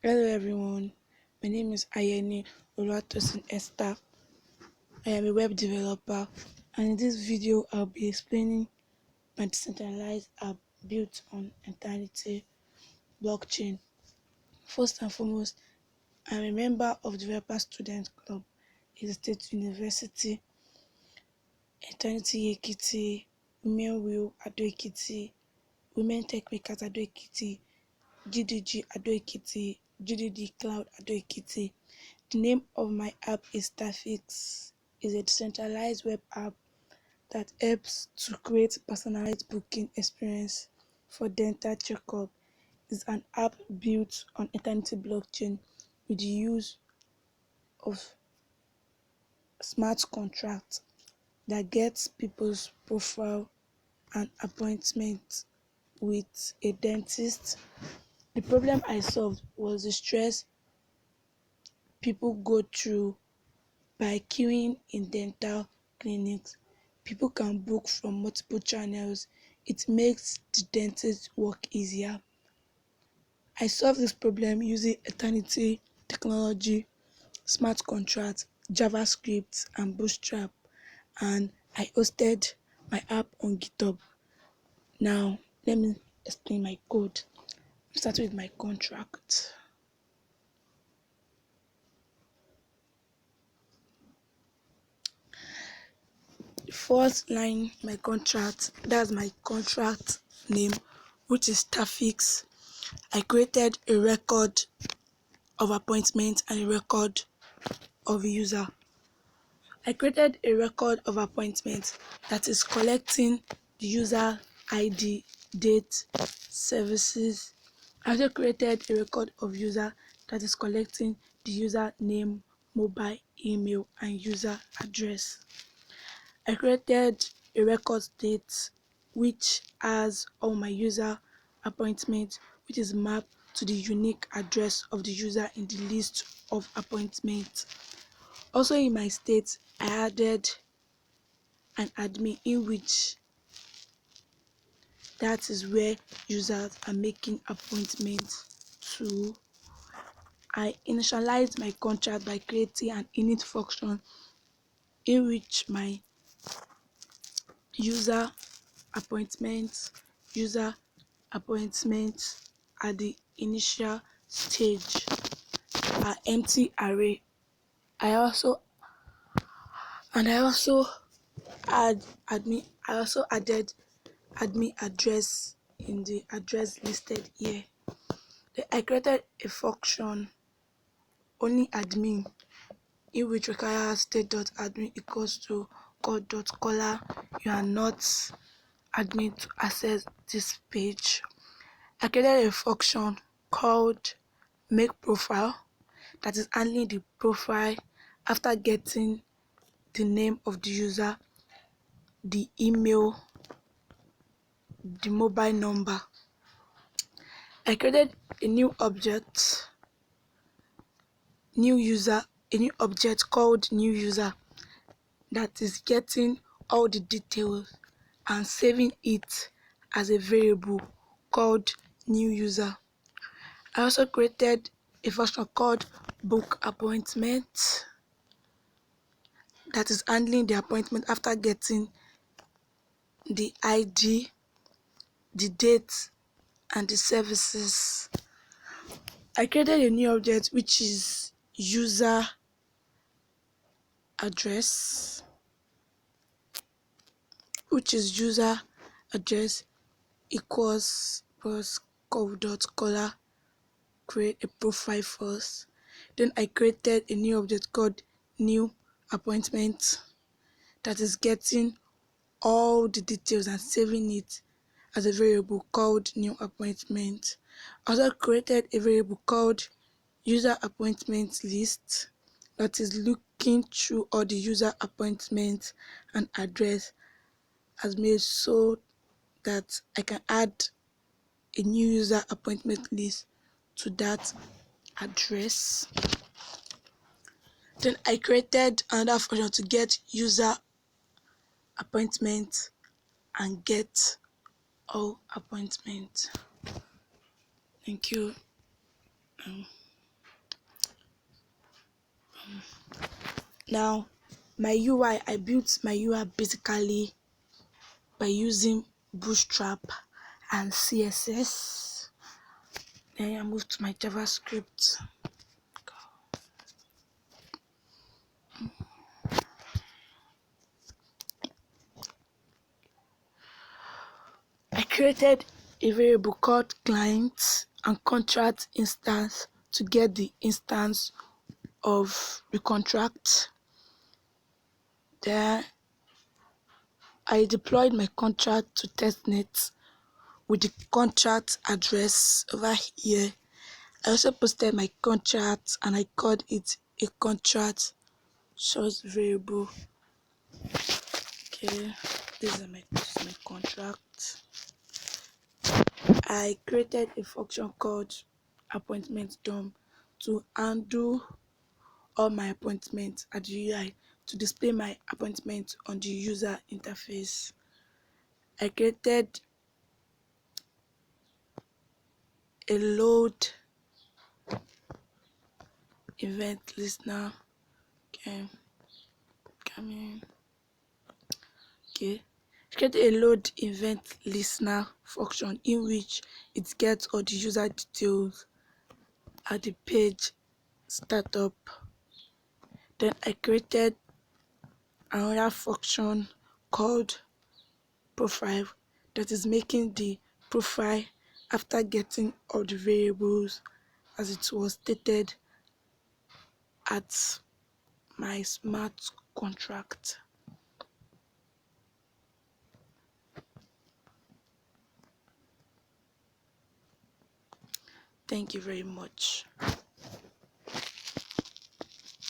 Hello everyone, my name is Ayeni Oluwatosin Esther. I am a web developer, and in this video I'll be explaining my decentralized app built on aeternity blockchain. First and foremost, I'm a member of the Developer Student Club in the State University, Eternity Aekiti, Women Will Ado Ekiti, Women Tech Makers Ado Ekiti, GDG Ado Ekiti, GDD Cloud Ado Ekiti. The name of my app is Stherfix. It's a decentralized web app that helps to create personalized booking experience for dental checkup. It's an app built on aeternity blockchain with the use of smart contracts that gets people's profile and appointment with a dentist. The problem I solved was the stress people go through by queuing in dental clinics. People can book from multiple channels. It makes the dentist work easier. I solved this problem using Eternity technology, smart contracts, JavaScript, and Bootstrap, and I hosted my app on GitHub. Now, let me explain my code. Start with my contract. The first line, my contract, that's my contract name, which is Stherfix. I created a record of appointment and a record of user. I created a record of appointment that is collecting the user ID, date, services. I also created a record of user that is collecting the user name, mobile, email, and user address. I created a record date which has all my user appointments, which is mapped to the unique address of the user in the list of appointments. Also in my state, I added an admin in which that is where users are making appointments to. I initialized my contract by creating an init function in which my user appointments at the initial stage are empty array. I also added admin address in the address listed here. Then I created a function only admin in which requires state.admin equals to code.caller. You are not admin to access this page. I created a function called make profile that is handling the profile after getting the name of the user, the email, the mobile number. I created a new object called new user that is getting all the details and saving it as a variable called new user. I also created a function called book appointment that is handling the appointment after getting the ID, the date, and the services. I created a new object which is user address, equals plus code.caller, create a profile first. Then I created a new object called new appointment that is getting all the details and saving it as a variable called new appointment. I also created a variable called user appointment list that is looking through all the user appointments and address as made so that I can add a new user appointment list to that address. Then I created another function to get user appointment and get all appointments. Thank you. Now, my UI, I built my UI basically by using Bootstrap and CSS. Then I moved to my JavaScript. I created a variable called client and contract instance to get the instance of the contract. Then I deployed my contract to testnet with the contract address over here. I also posted my contract and I called it a contract source variable. Okay, this is my contract. I created a function called appointment DOM to handle all my appointments at the UI to display my appointment on the user interface. I created a load event listener. Okay, coming. Okay, create a load event listener function in which it gets all the user details at the page startup. Then I created another function called profile that is making the profile after getting all the variables as it was stated at my smart contract. Thank you very much.